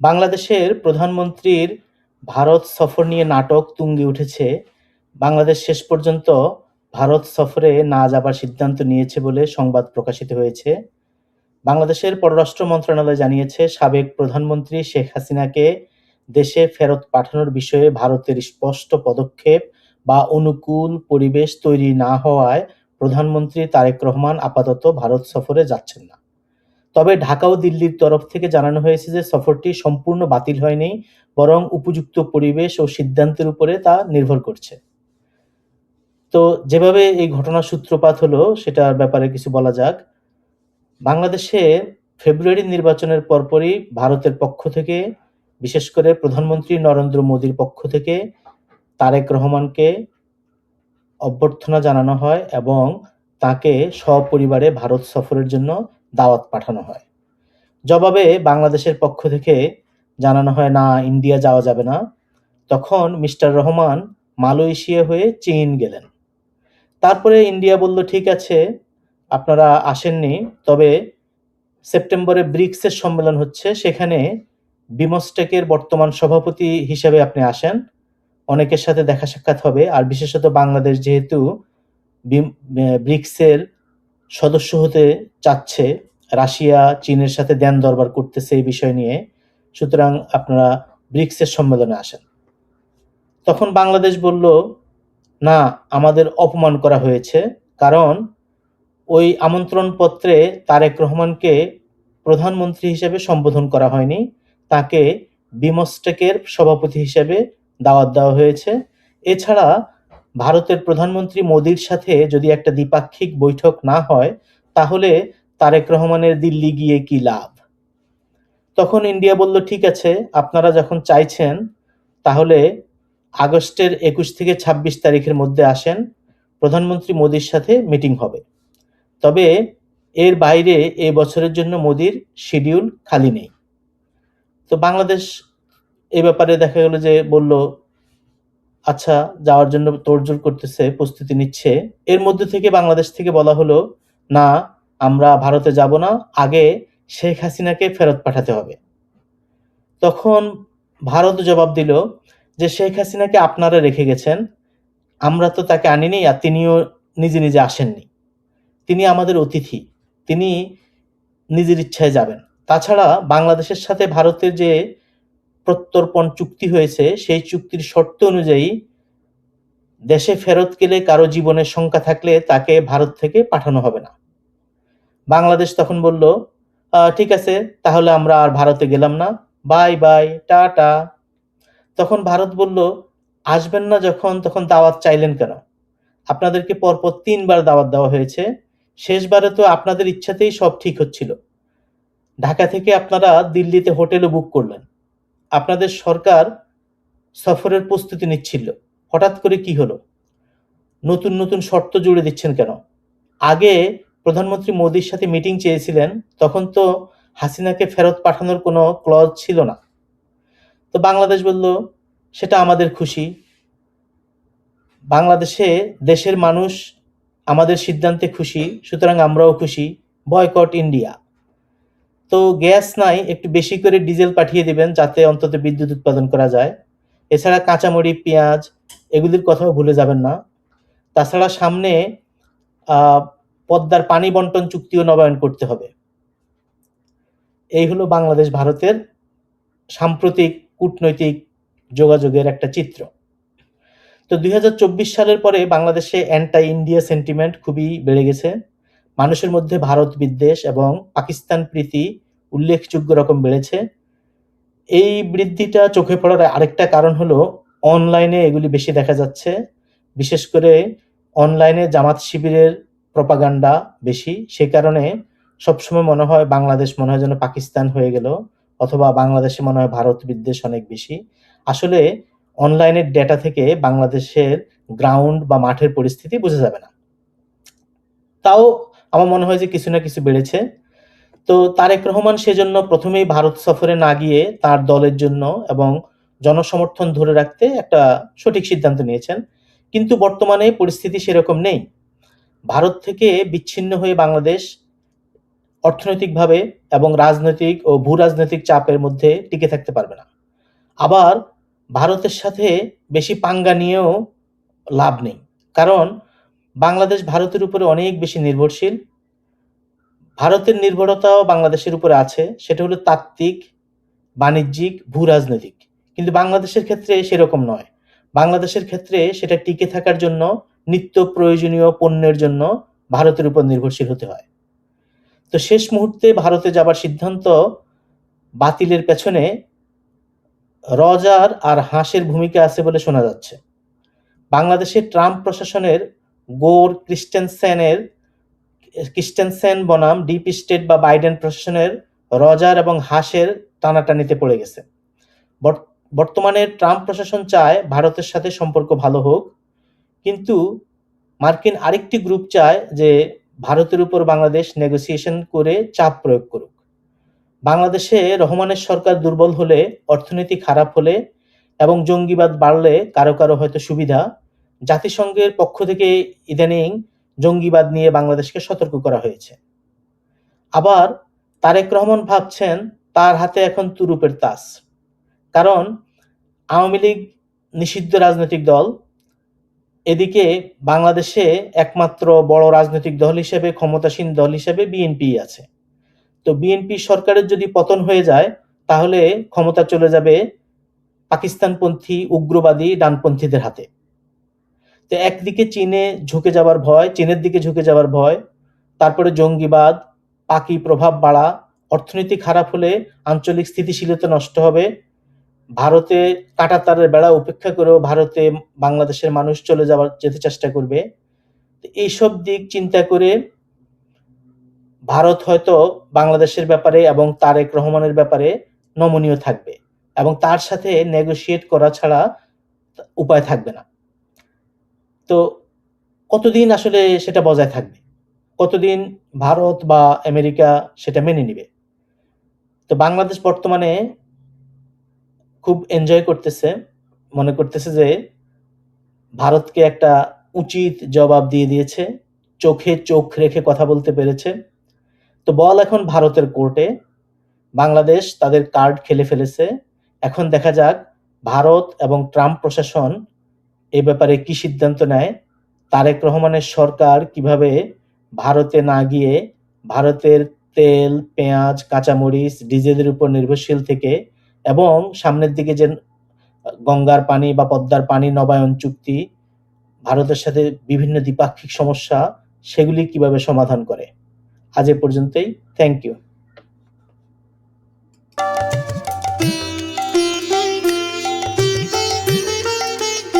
বাংলাদেশের প্রধানমন্ত্রীর ভারত সফর নিয়ে নাটক তুঙ্গে উঠেছে। বাংলাদেশ শেষ পর্যন্ত ভারত সফরে না যাবার সিদ্ধান্ত নিয়েছে বলে সংবাদ প্রকাশিত হয়েছে। বাংলাদেশের পররাষ্ট্র মন্ত্রণালয় জানিয়েছে, সাবেক প্রধানমন্ত্রী শেখ হাসিনাকে দেশে ফেরত পাঠানোর বিষয়ে ভারতের স্পষ্ট পদক্ষেপ বা অনুকূল পরিবেশ তৈরি না হওয়ায় প্রধানমন্ত্রী তারেক রহমান আপাতত ভারত সফরে যাচ্ছেন না। তবে ঢাকা ও দিল্লির তরফ থেকে জানানো হয়েছে যে সফরটি সম্পূর্ণ বাতিল হয়নি, বরং উপযুক্ত পরিবেশ ও সিদ্ধান্তের উপরে তা নির্ভর করছে। তো যেভাবে এই ঘটনার সূত্রপাত হলো সেটার ব্যাপারে কিছু বলা যাক। বাংলাদেশে ফেব্রুয়ারির নির্বাচনের পরপরই ভারতের পক্ষ থেকে, বিশেষ করে প্রধানমন্ত্রী নরেন্দ্র মোদির পক্ষ থেকে তারেক রহমানকে অভ্যর্থনা জানানো হয় এবং তাকে সপরিবারে ভারত সফরের জন্য দাওয়াত পাঠানো হয়। জবাবে বাংলাদেশের পক্ষ থেকে জানানো হয়, না, ইন্ডিয়া যাওয়া যাবে না। তখন মিস্টার রহমান মালয়েশিয়া হয়ে চীন গেলেন। তারপরে ইন্ডিয়া বলল, ঠিক আছে, আপনারা আসেননি, তবে সেপ্টেম্বরে ব্রিক্সের সম্মেলন হচ্ছে, সেখানে বিমস্টেকের বর্তমান সভাপতি হিসেবে আপনি আসেন, অনেকের সাথে দেখা সাক্ষাৎ হবে, আর বিশেষত বাংলাদেশ যেহেতু ব্রিক্সের সদস্য হতে চাচ্ছে, রাশিয়া চীনের সাথে দেন দরবার করতেছে এই বিষয় নিয়ে, সুতরাং আপনারা ব্রিক্সের সম্মেলনে আসেন। তখন বাংলাদেশ বলল, না, আমাদের অপমান করা হয়েছে, কারণ ওই আমন্ত্রণ পত্রে তারেক রহমানকে প্রধানমন্ত্রী হিসেবে সম্বোধন করা হয়নি, তাকে বিমস্টেকের সভাপতি হিসেবে দাওয়াত দেওয়া হয়েছে। এছাড়া ভারতের প্রধানমন্ত্রী মোদির সাথে যদি একটা দ্বিপাক্ষিক বৈঠক না হয়, তাহলে তারেক রহমানের দিল্লি গিয়ে কি লাভ? তখন ইন্ডিয়া বলল, ঠিক আছে, আপনারা যখন চাইছেন তাহলে আগস্টের ২১ থেকে ২৬ তারিখের মধ্যে আসেন, প্রধানমন্ত্রী মোদির সাথে মিটিং হবে। তবে এর বাইরে এ বছরের জন্য মোদির শিডিউল খালি নেই। তো বাংলাদেশ এ ব্যাপারে দেখা গেল যে বলল, আচ্ছা, যাওয়ার জন্য তোড়জোড় করতেছে, প্রস্তুতি নিচ্ছে। এর মধ্যে থেকে বাংলাদেশ থেকে বলা হলো, না, আমরা ভারতে যাব না, আগে শেখ হাসিনাকে ফেরত পাঠাতে হবে। তখন ভারত জবাব দিল যে, শেখ হাসিনাকে আপনারা রেখে গেছেন, আমরা তো তাকে আনিনি, আর তিনিও নিজে নিজে আসেননি। তিনি আমাদের অতিথি, তিনি নিজের ইচ্ছায় যাবেন। তাছাড়া বাংলাদেশের সাথে ভারতের যে প্রত্যর্পণ চুক্তি হয়েছে, সেই চুক্তির শর্ত অনুযায়ী দেশে ফেরত গেলে কারো জীবনের শঙ্কা থাকলে তাকে ভারত থেকে পাঠানো হবে না। বাংলাদেশ তখন বলল, ঠিক আছে, তাহলে আমরা আর ভারতে গেলাম না, বাই বাই, টাটা। তখন ভারত বলল, আসবেন না যখন, তখন দাওয়াত চাইলেন কেন? আপনাদেরকে পরপর ৩ বার দাওয়াত দেওয়া হয়েছে। শেষবারে তো আপনাদের ইচ্ছাতেই সব ঠিক হচ্ছিল। ঢাকা থেকে আপনারা দিল্লিতে হোটেলও বুক করলেন। আপনাদের সরকার সফরের প্রস্তুতি নিচ্ছিল। হঠাৎ করে কি হলো? নতুন নতুন শর্ত জুড়ে দিচ্ছেন কেন? আগে প্রধানমন্ত্রী মোদির সাথে মিটিং চেয়েছিলেন, তখন তো হাসিনাকে ফেরত পাঠানোর কোনো ক্লজ ছিল না। তো বাংলাদেশ বলল, সেটা আমাদের খুশি। বাংলাদেশে দেশের মানুষ আমাদের সিদ্ধান্তে খুশি, সুতরাং আমরাও খুশি। Boycott India. তো গ্যাস নাই, একটু বেশি করে ডিজেল পাঠিয়ে দিবেন, যাতে অন্তত বিদ্যুৎ উৎপাদন করা যায়। এছাড়া কাঁচামরিচ, পেঁয়াজ, এগুলির কথাও ভুলে যাবেন না। তাছাড়া সামনে পদ্মার পানি বন্টন চুক্তিও নবায়ন করতে হবে। এই হলো বাংলাদেশ ভারতের সাম্প্রতিক কূটনৈতিক যোগাযোগের একটা চিত্র। তো ২০২৪ সালের পরে বাংলাদেশে অ্যান্টি ইন্ডিয়া সেন্টিমেন্ট খুবই বেড়ে গেছে। মানুষের মধ্যে ভারত বিদ্বেষ এবং পাকিস্তান প্রীতি উল্লেখযোগ্য রকম বেড়েছে। এই বৃদ্ধিটা চোখে পড়ার আরেকটা কারণ হলো, অনলাইনে এগুলি বেশি দেখা যাচ্ছে। বিশেষ করে অনলাইনে জামাত শিবিরের প্রপাগান্ডা বেশি। সে কারণে সবসময় মনে হয় বাংলাদেশ মনে হয় যেন পাকিস্তান হয়ে গেল, অথবা বাংলাদেশে মনে হয় ভারত বিদ্বেষ অনেক বেশি। আসলে অনলাইনের ডেটা থেকে বাংলাদেশের গ্রাউন্ড বা মাঠের পরিস্থিতি বোঝা যাবে না। তাও আমার মনে হয় যে কিছু না কিছু বেড়েছে। তো তারেক রহমান সেজন্য প্রথমেই ভারত সফরে না গিয়ে তার দলের জন্য এবং জনসমর্থন ধরে রাখতে একটা সঠিক সিদ্ধান্ত নিয়েছেন। কিন্তু বর্তমানে পরিস্থিতি সেরকম নেই। ভারত থেকে বিচ্ছিন্ন হয়ে বাংলাদেশ অর্থনৈতিকভাবে এবং রাজনৈতিক ও ভূ-রাজনৈতিক চাপের মধ্যে টিকে থাকতে পারবে না। আবার ভারতের সাথে বেশি পাঙ্গা নিয়েও লাভ নেই। কারণ বাংলাদেশ ভারতের উপরে অনেক বেশি নির্ভরশীল। ভারতের নির্ভরতাও বাংলাদেশের উপরে আছে, সেটা হলো তাত্ত্বিক, বাণিজ্যিক, ভূ-রাজনৈতিক। কিন্তু বাংলাদেশের ক্ষেত্রে সেরকম নয়। বাংলাদেশের ক্ষেত্রে সেটা টিকে থাকার জন্য নিত্য প্রয়োজনীয় পণ্যের জন্য ভারতের উপর নির্ভরশীল হতে হয়। তো শেষ মুহূর্তে ভারতে যাবার সিদ্ধান্ত বাতিলের পেছনে রজার আর হাঁসের ভূমিকা আছে বলে শোনা যাচ্ছে। বাংলাদেশের ট্রাম্প প্রশাসনের গোর ক্রিস্টেনসেন বনাম ডিপ স্টেট বা বাইডেন প্রশাসনের রজার এবং হাঁসের টানাটানিতে পড়ে গেছে। বর্তমানে ট্রাম্প প্রশাসন চায় ভারতের সাথে সম্পর্ক ভালো হোক, কিন্তু মার্কিন আরেকটি গ্রুপ চায় যে ভারতের উপর বাংলাদেশ নেগোসিয়েশন করে চাপ প্রয়োগ করুক। বাংলাদেশে রহমানের সরকার দুর্বল হলে, অর্থনীতি খারাপ হলে এবং জঙ্গিবাদ বাড়লে কারো কারো হয়তো সুবিধা। জাতিসংঘের পক্ষ থেকে ইদানিং জঙ্গিবাদ নিয়ে বাংলাদেশকে সতর্ক করা হয়েছে। আবার তারেক রহমান ভাবছেন তার হাতে এখন তুরুপের তাস। কারণ আওয়ামী লীগ নিষিদ্ধ রাজনৈতিক দল, এদিকে বাংলাদেশে একমাত্র বড় রাজনৈতিক দল হিসেবে, ক্ষমতাসীন দল হিসেবে বিএনপি আছে। তো বিএনপি সরকারের যদি পতন হয়ে যায়, তাহলে ক্ষমতা চলে যাবে পাকিস্তানপন্থী উগ্রবাদী ডানপন্থীদের হাতে। তো একদিকে চীনের দিকে ঝুঁকে যাওয়ার ভয়, তারপরে জঙ্গিবাদ, পাকি প্রভাব বাড়া, অর্থনীতি খারাপ হলে আঞ্চলিক স্থিতিশীলতা নষ্ট হবে, ভারতে কাঁটাতারের বেড়া উপেক্ষা করেও ভারতে বাংলাদেশের মানুষ যেতে চেষ্টা করবে। এইসব দিক চিন্তা করে ভারত হয়তো বাংলাদেশের ব্যাপারে এবং তারেক রহমানের ব্যাপারে নমনীয় থাকবে এবং তার সাথে নেগোশিয়েট করা ছাড়া উপায় থাকবে না। তো কতদিন আসলে সেটা বজায় থাকবে? কতদিন ভারত বা আমেরিকা সেটা মেনে নিবে? তো বাংলাদেশ বর্তমানে খুব এনজয় করতেছে, মনে করতেছে যে ভারতকে একটা উচিত জবাব দিয়ে দিয়েছে, চোখে চোখ রেখে কথা বলতে পেরেছে। তো বল এখন ভারতের কোর্টে, বাংলাদেশ তাদের কার্ড খেলে ফেলেছে। এখন দেখা যাক ভারত এবং ট্রাম্প প্রশাসন এ ব্যাপারে কি সিদ্ধান্ত নেয়। তারেক রহমানের সরকার কিভাবে ভারতে না গিয়ে ভারতের তেল, পেঁয়াজ, কাঁচামরিচ, ডিজেলের উপর নির্ভরশীল থেকে এবং সামনের দিকে যে গঙ্গার পানি বা পদ্মার পানি নবায়ন চুক্তি, ভারতের সাথে বিভিন্ন দ্বিপাক্ষিক সমস্যা, সেগুলি কিভাবে সমাধান করে। আজ এ পর্যন্তই। Thank you.